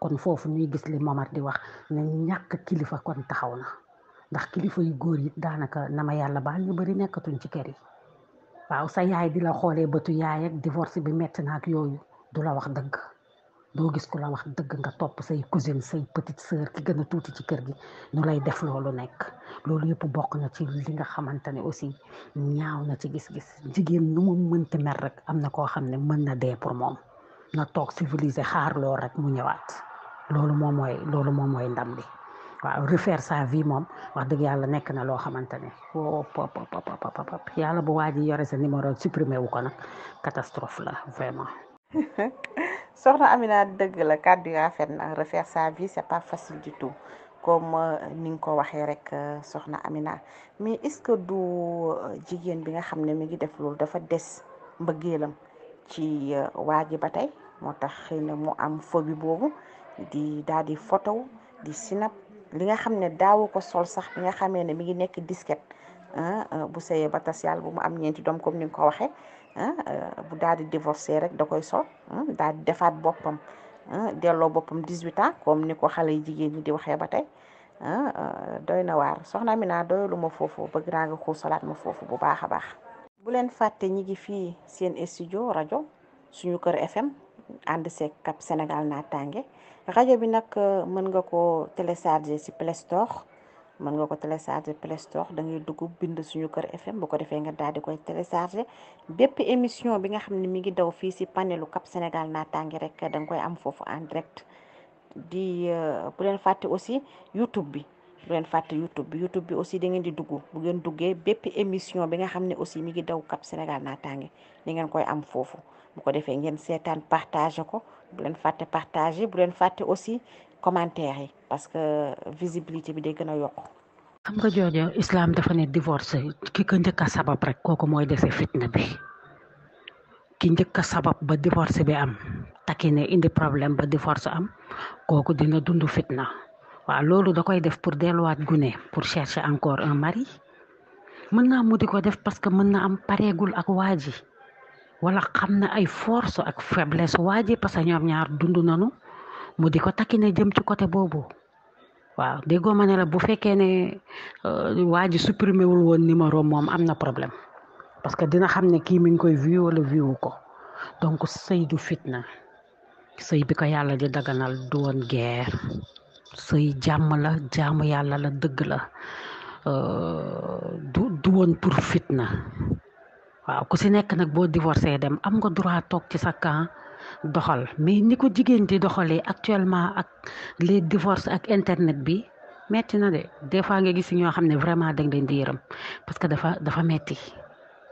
kon foofu ñuy gis li Momar di wax ne ñàkk kilifa kon taxaw na ndax kilifa yu góor yi daanaka na ma yàlla baal ñu bari nekkatuñ ci kër yi waaw sa yaay di la xoolee bëtu yaay ak divorce bi metti na ak yooyu du la wax dëgg doo gis ku la wax dëgg nga topp say cousine say petite sœur ki gën a tuuti ci kër gi ñu lay def loolu nekk loolu yëpp bokk na ci li nga xamante ne aussi ñaaw na ci gis-gis jigéen nu mu mënti mer rek am na koo xam ne mën na dee pour moom na toog civilisé xaar lool rek mu ñëwaat loolu moom mooy ndam li waaw refaire sa vie moom wax dëgg yàlla nekk na loo xamante ne yàlla bu waa ji yore sa numéro supprimé wu ko nag catastrophe la vraiment. soxna Amina dëgg la kàddu yi rafet na refaire sa vie c'est pas facile du tout comme ni nga ko waxee rek soxna Amina mais est-ce que du jigéen bi nga xam ne mi ngi def loolu dafa des mbëggeelam ci waa ji ba tey moo tax xëy na mu am phobie boobu di daal di photo di sinap li nga xam ne daawu ko sol sax bi nga xamee ne mi ngi nekk disquette bu sëyee ba tas yàlla bu mu am ñeenti doom comme ni nga ko waxee bu daal di divorcé rek da koy sol daal di defaat boppam delloo boppam 18 ans comme ni ko xale yi jigéen ñi di waxee ba tey doy na waar soxna Amina doylu ma foofu bëgg naa nga xuusalaat ma foofu bu baax a baax. bu leen fàtte ñi ngi fii seen studio rajo suñu kër FM ànd seeg Cap Sénégal naataange rajo bi nag mën nga ko télécharger ci Play Store mën nga ko télécharger Play Store da ngay dugg bind suñu kër FM bu ko defee nga daal di koy télécharger bépp émission bi nga xam ne mi ngi daw fii ci panelu Cap Sénégal naataange rek da nga koy am foofu en direct di bu leen fàtte aussi YouTube bi bu leen fàtte YouTube bi aussi da ngeen di dugg bu ngeen duggee bépp émission bi nga xam ne aussi mi ngi daw Cap Sénégal naataange da ngeen koy am foofu bu ko defee ngeen seetaan partager ko bu leen fàtte partager bu leen fàtte aussi commentaire yi parce que visibilité bi day gën a yokk. xam nga joojo islam dafa ne divorce ki ko njëkk a sabab rek kooku mooy dese fitna bi ki njëkk a sabab ba divorce bi am takki ne indi problème ba divorce am kooku dina dund fitna waaw loolu da koy def pour delluwaat gune pour chercher encore un mari mën naa mu di ko def parce que mën na am pareegul ak waa ji wala xam na ay force ak faiblesse waa ji parce que ñoom ñaar dund nañu mu di ko takki ne jëm ci côté boobu waaw déggoo ma ne la bu fekkee ne waa ji supprimé wul woon numéro moom am na problème parce que dina xam ne kii mi ngi koy vu wala viwu ko donc sëy du fitna sëy bi ko yàlla di daganal du woon guerre sëy jàmm la jaamu yàlla la dëgg la du woon pour fitna waaw ku si nekk nag boo divorcé dem am nga droit toog ci sa camp doxal mais ni ko jigéen di doxalee actuellement ak les divorces ak internet bi metti na de des fois nga gis ñoo xam ne vraiment dañ leen di yërëm parce que dafa metti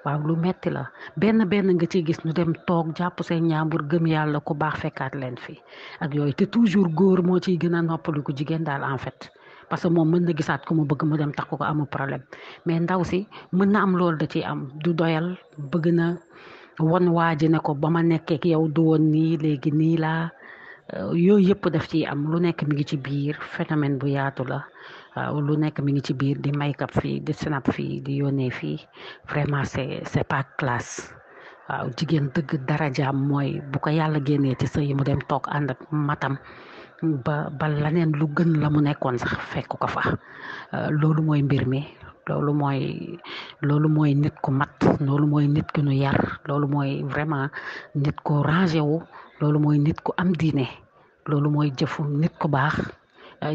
waaw lu metti la benn nga ciy gis ñu dem toog jàpp seen ñaambur gëm yàlla ku baax fekkaat leen fi ak yooyu te toujours góor moo ciy gën a noppalu ko jigéen daal en fait parce que moom mën na gisaat ku mu bëgg mu dem takku ko amul problème mais ndaw si mën na am loolu da ciy am du doyal bëgg na won waa ji ne ko ba ma nekkee ak yow du woon nii léegi nii laa yooyu yëpp daf ciy am lu nekk mi ngi ci biir phénomène bu yaatu la waaw lu nekk mi ngi ci biir di make up fii di snap fii di yónnee fii vraiment c'est pas classe waaw jigéen dëgg darajaam mooy bu ko yàlla génnee ci sëy mu dem toog ànd ak matam ba laneen lu gën la mu nekkoon sax fekk ko fa loolu mooy mbir mi loolu mooy nit ku mat loolu mooy nit ku nu yar loolu mooy vraiment nit ku rangé wu loolu mooy nit ku am diine loolu mooy jëfu nit ku baax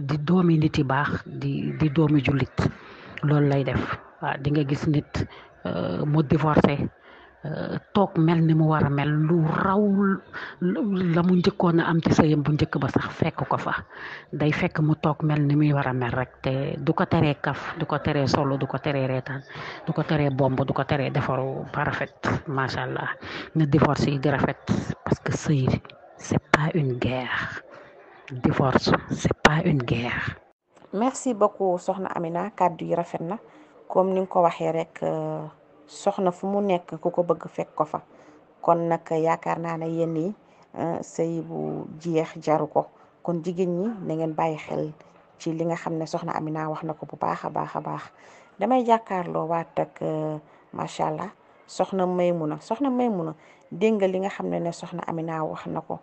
di doomi nit yi baax di doomi jullit loolu lay def waaw di nga gis nit mu divorcé toog mel ni mu war a mel lu raw la mu njëkkoon a am ci sëyam bu njëkk ba sax fekk ko fa day fekk mu toog mel ni muy war a mel rek te du ko teree kaf du ko teree solo du ko teree reetaan du ko teree bomb du ko teree defaru ba rafet macha allah na divorce yi di rafet parce que sëy c'est pas une guerre divorce c'est pas une guerre. merci beaucoup soxna Amina kàddu yi rafet na comme ni nga ko waxee rek soxna fu mu nekk ku ko bëgg fekk ko fa kon nag yaakaar naa ne yéen yi sëy bu jeex jaru ko kon jigéen ñi na ngeen bàyyi xel ci li nga xam ne soxna Amina wax na ko bu baax a baax a baax damay jàkkaarloo waat ak macha allah soxna Maymuna dégg nga li nga xam ne soxna Amina wax na ko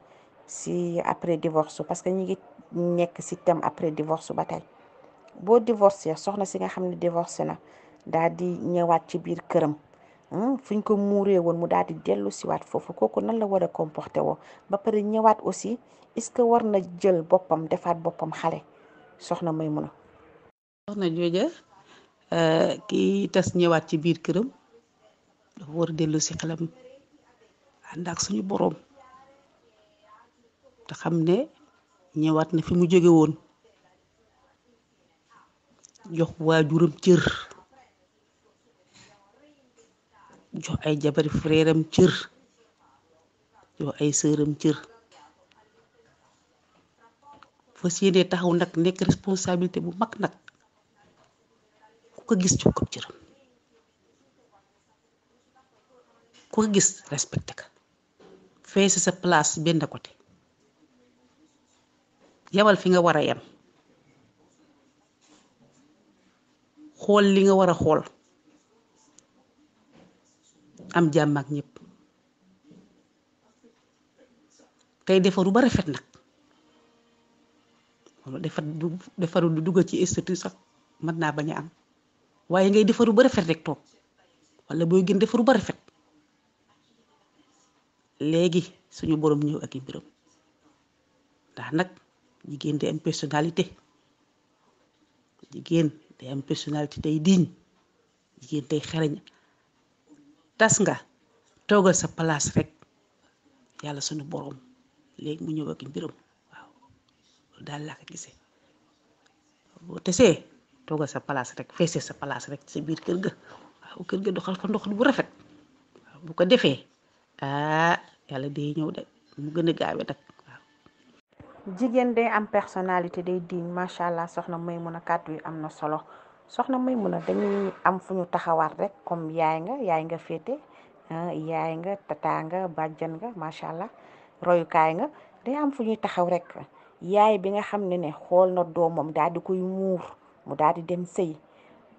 si après divorce parce que ñi ngi nekk si thème après divorce ba tey boo divorcé soxna si nga xam ne divorcé na daal di ñëwaat ci biir këram fuñ ko muuree woon mu daal di dellu siwaat foofu kooku nan la war a comporté woo ba pare ñëwaat aussi est-ce que war na jël boppam defaat boppam xale soxna Maymuna soxna jooja kii tas ñëwaat ci biir këram dafa war a dellu si xelam ànd ak suñu boroom te xam ne ñëwaat na fi mu jóge woon jox waajuram cër jox ay jabari frèram cër jox ay sëram cër fas yéene taxaw nag nekk responsabilité bu mag nag ku ko gis jox ko cëram ku ko gis respecté ka feese sa place benn côté yamal fi nga war a yem xool li nga war a xool am jàmm ak ñëpp tey defaru ba rafet nag wala defaru du dugg ci statut sax mën naa bañ a am waaye ngay defaru ba rafet rek toog wala booy gën defaru ba rafet léegi suñu borom ñëw ak i mbiram ndax nag jigéen day am personnalité jigéen day am personnalité day diñ jigéen day xereñ tas nga toogal sa place rek yàlla suñu borom léegi mu ñëw ak i mbiram waaw loolu daal laa ko gisee boo tesee toogal sa place rek feesee sa place rek sa biir kër ga waaw kër ga doxal fa ndox bu rafet waaw bu ko defee yàlla day ñëw de mu gën a gaawe nag waaw. jigéen day am personnalité day diñ macha allah soxna Maymuna kàddu yi am na solo soxna Maymuna dañuy am fu ñu taxawaat rek comme yaay nga féete yaay nga tata nga bàjjan nga macha allah royukaay nga day am fu ñuy taxaw rek yaay bi nga xam ne xool na doomam daal di koy muur mu daal di dem sëy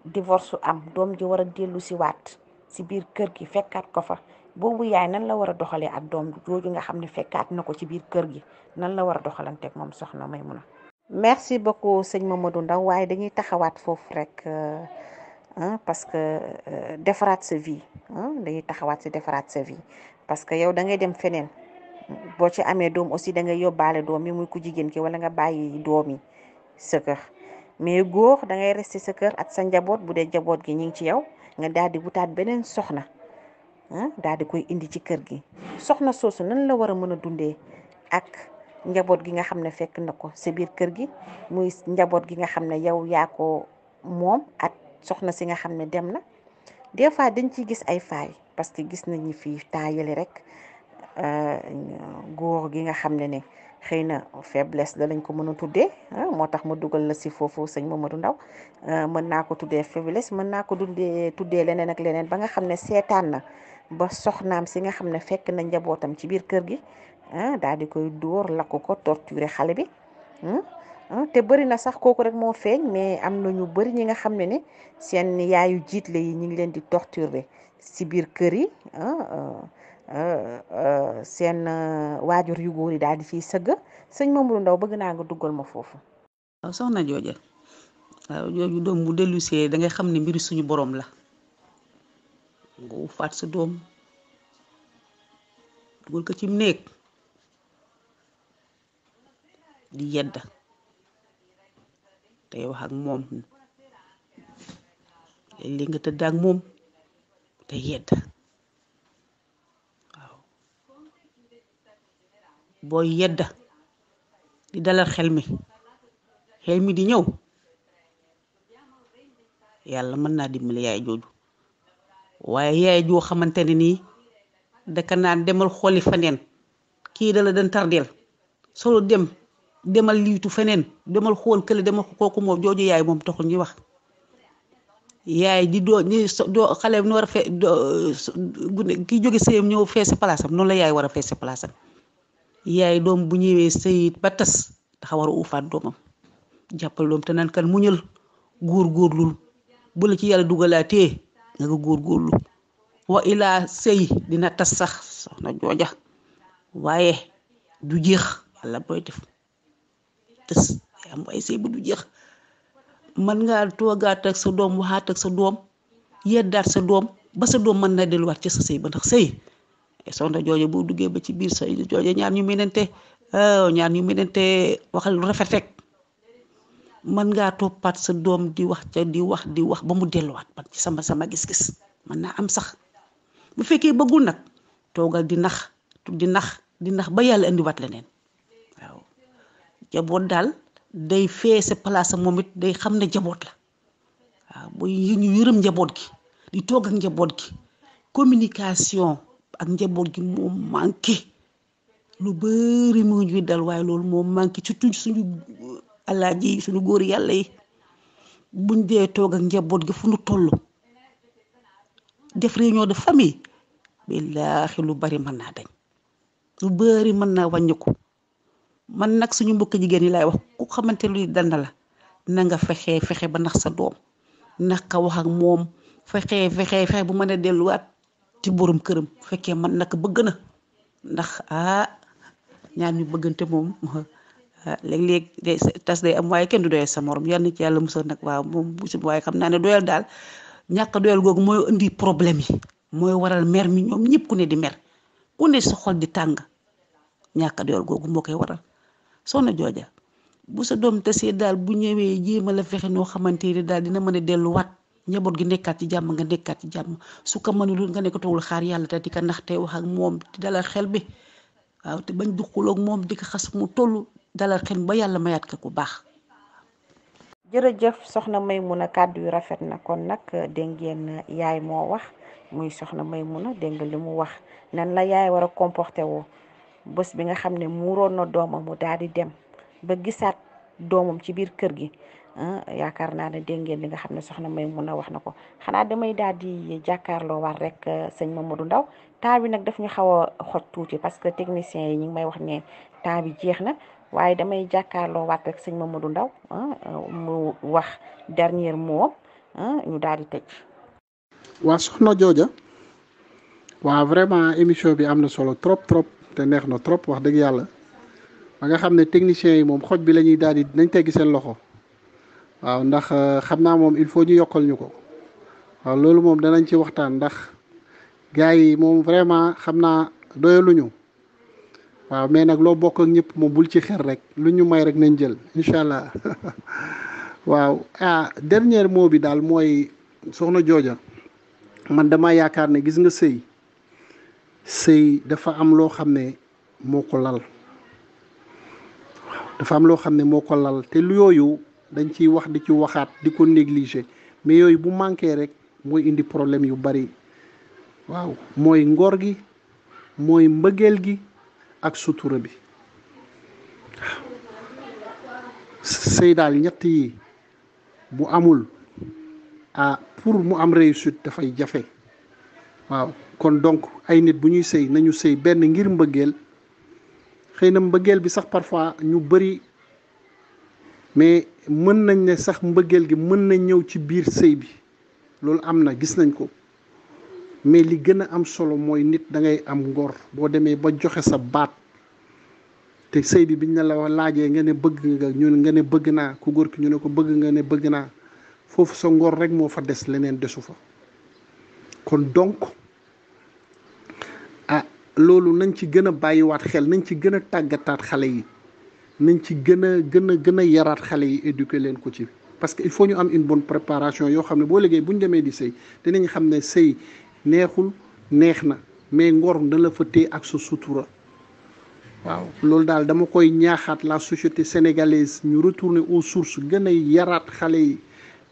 divorce am doom ji war a dellu si waat si biir kër gi fekkaat ko fa boobu yaay nan la war a doxalee ak doom jooju nga xam ne fekkaat na ko ci biir kër gi nan la war a doxalanteeg moom soxna Maymuna merci beaucoup sëñ Mamadou Ndaw waaye dañuy taxawaat foofu rek parce que defaraat sa vie dañuy taxawaat si defaraat sa vie parce que yow da ngay dem feneen boo ci amee doom aussi da ngay yóbbaale doom yi muy ku jigéen ki wala nga bàyyi doom yi sa kër mais góor da ngay rester sa kër ak sa njaboot bu dee njaboot gi ñu ngi ci yow nga daal di wutaat beneen soxna daal di koy indi ci kër gi soxna soosu nan la war a mën a dundee ak njaboot gi nga xam ne fekk na ko sa biir kër gi muy njaboot gi nga xam ne yow yaa ko moom ak soxna si nga xam ne dem na des fois dañ ciy gis ay faay parce que gis nañu fii taayali rek góor gi nga xam ne xëy na faiblesse la lañ ko mën a tuddee moo tax ma dugal la si foofu sëñ Mamadou Ndaw mën naa ko tuddee faiblesse mën naa ko tuddee leneen ak leneen ba nga xam ne seetaan na ba soxnaam si nga xam ne fekk na njabootam ci biir kër gi daal di koy dóor lakk ko torturer xale bi te bëri na sax kooku rek moo feeñ mais am na ñu bëri ñi nga xam ne seen yaayu jiitle yi ñu ngi leen di torturer ci biir kër yi seen waajur yu góor yi daal di ciy sëgg sëñ Mamadou Ndaw bëgg naa nga duggal ma foofu. waaw soxna jooja waaw jooju doom bu dellusee da ngay xam ne mbiri suñu borom la nga faat sa doom dugal ko ci néeg di yedda tey wax ak moom léeg-léeg nga tëdd ak moom te yedda waaw booy yedda di dalal xel mi di ñëw yàlla mën naa dimbali yaay jooju waaye yaay joo xamante ne nii daka naan demal xooli feneen kii dala dan tardeel solo demal liitu feneen demal xool kële demal kooku moom jooju yaay moom taxul ñuy wax yaay di doo xale bi nu war a fee kii jóge sëyam ñëw feese palaasam noonu la yaay war a feese palaasam yaay doom bu ñëwee sëyit ba tas dafa war a uufaat doomam jàppal doom te naan kan muñal góorgóorlul bu la ci yàlla dugalaatee nga góorgóorlu wa ilaa sëy dina tas sax soxna jooja waaye du jeex yàlla booy def tës am ay sëy bu du jeex mën ngaa toogaat ak sa doom waxaat ak sa doom yeddaat sa doom ba sa doom mën na delluwaat ci sa sëy ba ndax sëy soxna jooja boo duggee ba ci biir sëy jooja ñaar ñu menante waxal lu rafet rek mën ngaa toppaat sa doom di wax ba mu delluwaat man ci sama gis-gis mën naa am sax bu fekkee bëggul nag toogal di nax ba yàlla indiwaat leneen waaw jaboot daal day feese place moom it day xam ne jaboot la waaw bu ñu yërëm njaboot gi di toog ak njaboot gi communication ak njaboot gi moo manqué lu bari mu ngi dal waaye loolu moo manqué surtout suñu alaaji yi suñu góor yàlla yi buñ dee toog ak njaboot gi fu nu toll def réunion de famille billaahi lu bari mën naa dañ lu bari mën naa wàññiku man nag suñu mbokk jigéen yi laay wax ku xamante luy dana la na nga fexe ba nax sa doom naka wax ak moom fexe bu mën a delluwaat ci borom këram fekkee man naka bëgg na ndax ñaar ñu bëggante moom léeg-léeg tas day am waaye kenn du doyal sa morom yal na ci yàlla musal nag waaw moom bu si waaye xam naa ne doyal daal ñàkk doyal googu mooy indi problème yi mooy waral mer mi ñoom ñëpp ku ne di mer ku ne sa xol di tàng ñàkk doyal googu moo koy waral soxna jooja bu sa doom tasee daal bu ñëwee jéema la fexe noo xamante ne daal dina mën a delluwaat njaboot gi nekkaat ci jàmm nga nekkaat ci jàmm su ko mënul nga ne ko toogul xaar yàlla te di ko ndax tey wax ak moom di dalal xel bi waaw te bañ duxuloog moom di ko xas mu toll dalal xel ba yàlla mayaat ko ku baax. jërëjëf soxna Maymuna kàddu yu rafet na kon nag dégg ngeen yaay moo wax muy soxna Maymuna dégg nga li mu wax nan la yaay war a comporté woo bés bi nga xam ne muuroon na doomam mu daal di dem ba gisaat doomam ci biir kër gi yaakaar naa ne dégg ngeen li nga xam ne soxna Maymuna wax na ko xanaa damay daal di jàkkaarloo waat rek sëñ Mamadou Ndaw temps bi nag daf ñu xaw a xoj tuuti parce que techniciens yi ñu ngi may wax ne temps bi jeex na waaye damay jàkkaarloo waat rek sëñ Mamadou Ndaw mu wax dernier mot ñu daal di tëj. waa soxna jooja waa vraiment émission bi am na solo trop te neex na trop wax dëgg yàlla ba nga xam ne techniciens yi moom xoj bi la ñuy daal di nañ teggi seen loxo waaw ndax xam naa moom il faut ñu yokkal ñu ko waaw loolu moom danañ ci waxtaan ndax gars yi moom vraiment xam naa doyaluñu waaw mais nag loo bokk ak ñëpp moom bul ci xer rek lu ñu may rek nañ jël incha allah waaw dernier mot bi daal mooy soxna jooja man dama yaakaar ne gis nga sëy dafa am loo xam ne moo ko lal dafa am loo xam ne moo ko lal te lu yooyu dañ ciy wax di ci waxaat di ko négliger mais yooyu bu manqué rek mooy indi problème yu bari waaw mooy ngor gi mooy mbëggeel gi ak sutura bi waaw sëy daal ñett yi bu amul pour mu am réussite dafay jafe waaw kon donc ay nit bu ñuy sëy nañu sëy benn ngir mbëggeel xëy na mbëggeel bi sax parfois ñu bëri mais mën nañ ne sax mbëggeel gi mën na ñëw ci biir sëy bi loolu am na gis nañ ko mais li gën a am solo mooy nit da ngay am ngor boo demee ba joxe sa baat te sëy bi biñ ne la laajee nga ne bëgg nga nga ne bëgg naa ku góor ki ñu ne ko bëgg nga ne bëgg naa foofu sa ngor rek moo fa des leneen desu fa kon donc loolu nañ ci gën a bàyyiwaat xel nañ ci gën a tàggataat xale yi nañ ci gën a yaraat xale yi éduquer leen ko ci parce que il faut ñu am une bonne préparation yoo xam ne boo liggéey bu ñu demee di sëy dinañ xam ne sëy neexul neex na mais ngor na la fa téye ak sa sutura waaw loolu daal dama koy ñaaxaat la société sénégalaise ñu retourner aux sources gën a yaraat xale yi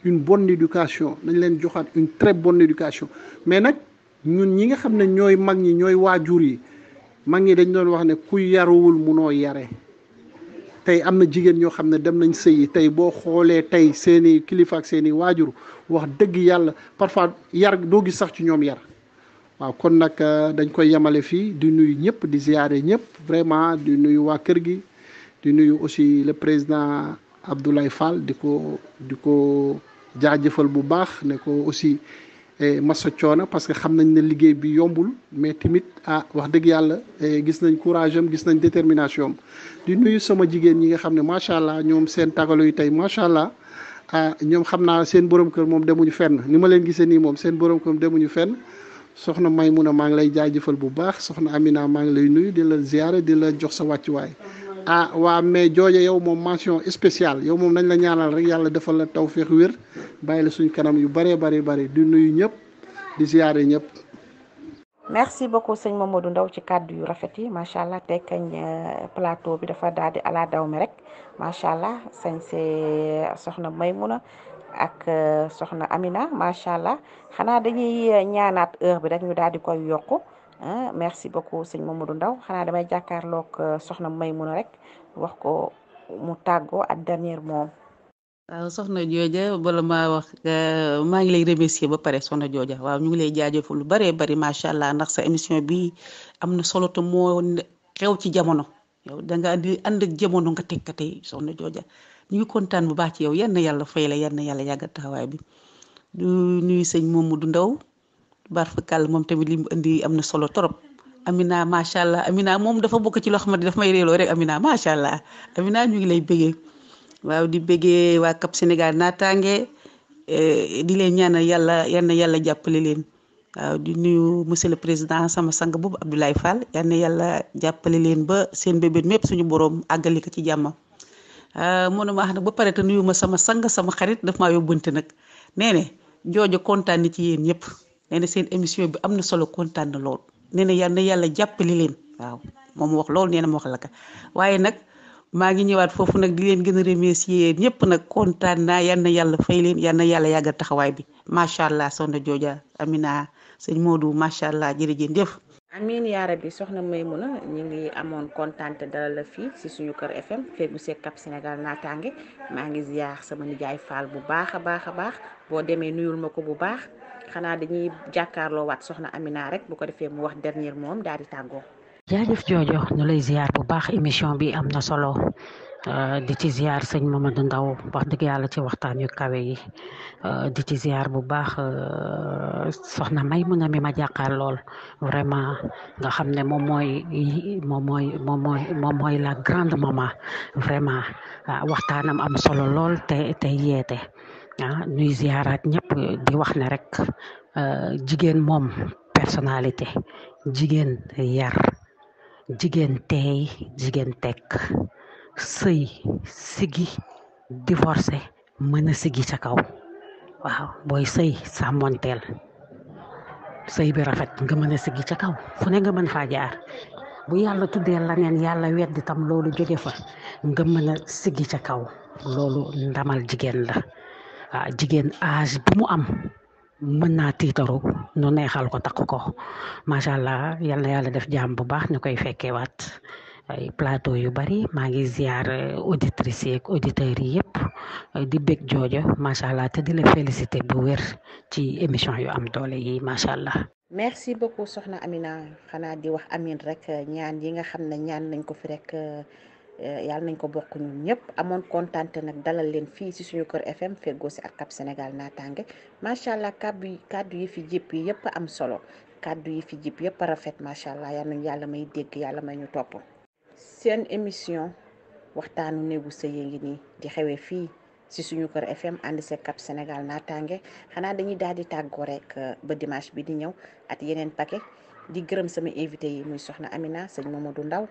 une bonne éducation nañ leen joxaat une très bonne éducation mais nag ñun ñi nga xam ne ñooy mag ñi ñooy waajur yi mag ñi dañ doon wax ne ku yaruwul munoo yare tey am na jigéen ñoo xam ne dem nañ sëyi tey boo xoolee tey seeni kilifa ak seeni waajur wax dëgg yàlla parfois yar doo gis sax ci ñoom yar waaw kon nag dañ koy yemale fii di nuyu ñëpp di ziyaare ñëpp vraiment di nuyu waa kër gi di nuyu aussi le président Abdoulaye Fall di ko jaajëfal bu baax ne ko aussi massa coono parce que xam nañ ne liggéey bi yombul mais tamit wax dëgg yàlla gis nañ courage am gis nañ détermination am di nuyu sama jigéen ñi nga xam ne macha allah ñoom seen tagalo yi tey macha allah ñoom xam naa seen borom kër moom demuñu fenn ni ma leen gisee nii moom seen borom kër demuñu fenn soxna Maymuna maa ngi lay jaajëfal bu baax soxna Amina maa ngi lay nuyu di la ziyaare di la jox sa wàccuwaay waa mais jooja yow moom mention spéciale yow moom nañ la ñaanal rek yàlla defal la tawféex wér bàyyi la suñ kanam yu bëree bëri di nuyu ñëpp di ziyaare ñëpp. merci beaucoup sëñ Mamadou Ndaw ci kàddu yu rafet yi macha allah tey kañ plateau bi dafa daal di ala daw mi rek macha allah sañ see soxna Maymuna ak soxna Amina macha allah xanaa dañuy ñaanaat heure bi rek ñu daal di koy yokku. merci beaucoup sëñ Mamadou Ndaw xanaa damay jàkkaarloog soxna Maymuna rek wax ko mu tàggoo ak dernier moom. waaw soxna Jooja bala maa wax maa ngi lay remercier ba pare soxna Jooja waaw ñu ngi lay jaajëfal lu bëree bëri macha allah ndax sa émission bi am na solo te moo xew ci jamono yow da nga ànd ak jamono nga teg ka tey soxna Jooja ñu ngi kontaan bu baax ci yow yal na yàlla fay la yal na yàlla yàggal taxawaay bi du nuyu sëñ Mamadou Ndaw barfakal moom tamit li mu indi am na solo trop Amina macha allah Amina moom dafa bokk ci loo xamante daf may reeloo rek Amina macha allah Amina ñu ngi lay bëggee waaw di bëggee waa Cap Sénégal naataange di leen ñaanal yàlla yal na yàlla jàppale leen waaw di nuyu monsieur le président sama sang boobu Abdoulaye Fall yal na yàlla jàppale leen ba seen bébét mépp suñu borom àggali ko ci jàmm mënuma wax nag ba pare te nuyu ma sama sang sama xarit daf maa yóbbante nag nee na joojo kontaan ni ci yéen ñëpp. nee na seen émission bi am na solo kontaan na lool nee na yàlla jàppale leen waaw moom wax loolu nee na ma wax la ka waaye nag maa ngi ñëwaat foofu nag di leen gën a remercier ñëpp nag kontaan naa yal na yàlla fay leen yal na yàlla yàggal taxawaay bi macha allah soxna Jooja Amina sëñ Modou macha allah jërëjëf. amiin yaa rabbi soxna Maymuna ñu ngi amoon kontaan te dalal la fii si suñu kër FM feegu see Cap Sénégal naataange maa ngi ziar sama nijaay Fall bu baax a baax boo demee nuyul ma ko bu baax. xanaa dañuy jàkkaarloo waat soxna Amina rek bu ko defee mu wax dernier moom daal di tàggoo. jaajëf joojo ñu lay ziar bu baax émission bi am na solo di ci ziar sëñ Mamadou Ndaw wax dëgg yàlla ci waxtaan yu kawe yi di ci ziar bu baax soxna Maymuna mi ma jàkkaar lool vraiment nga xam ne moom mooy la grande maman vraiment waxtaanam am solo lool te yeete. ñuy ziaraat ñëpp di wax ne rek jigéen moom personnalité jigéen yar jigéen teey jigéen tekk sëy sigi divorcé mën a sigi ca kaw waaw booy sëy sàmmonteel sëy bi rafet nga mën a sigi ca kaw fu ne nga mën faa jaar bu yàlla tuddee la neen yàlla weddi tam loolu jóge fa nga mën a sigi ca kaw loolu ndamal jigéen la jigéen âge bu mu am mën naa tiitaru nu neexal ko takk ko macha allah yal na yàlla def jàmm bu baax ñu koy fekkeewaat ay plateau yu bari maa ngi ziar auditrices yi ak auditeurs yi yëpp di bég joojo macha allah te di la félicité bu wér ci émission yu am doole yi macha allah. merci beaucoup soxna Amina xanaa di wax amin rek ñaan yi nga xam ne ñaan nañ ko fi rek yàlla nañ ko bokk ñun ñëpp amoon kontante nag dalal leen fii si suñu kër FM feggoo si ak Cap Sénégal naataange macha allah kàddu yi fi jip yi yëpp am solo kàddu yi fi jip yëpp rafet macha allah yal nañu yàlla may dégg yàlla may ñu topp seen émission waxtaanu néegu sëy ngi nii di xewee fii si suñu kër FM ànd see Cap Sénégal naataange xanaa dañuy daal di tàggoo rek ba dimanche bi di ñëw at yeneen paquet di gërëm sama invité yi muy soxna Amina sëñ Mamadou Ndaw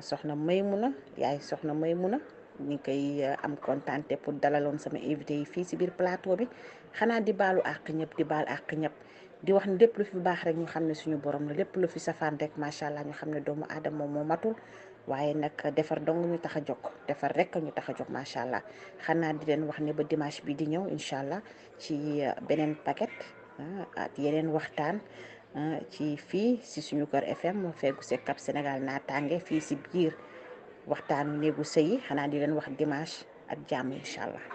soxna Maymuna yaay soxna Maymuna ñu koy am kontante pour dalaloon sama invité yi fii si biir plateau bi xanaa di baalu àq ñëpp di baal àq ñëpp di wax ne lépp lu fi baax rek ñu xam ne suñu borom la lépp lu fi safaan rek macha allah ñu xam ne doomu aadama moom moo matul waaye nag defar dong ñu tax a jóg defar rek ñu tax a jóg macha allah xanaa di leen wax ne ba dimanche bi di ñëw incha allah ci beneen paquet ak yeneen waxtaan ci fii si suñu kër FM feggu see Cap Sénégal naataange fii si biir waxtaanu néegu sëy yi xanaa di leen wax dimanche ak jàmm incha allah.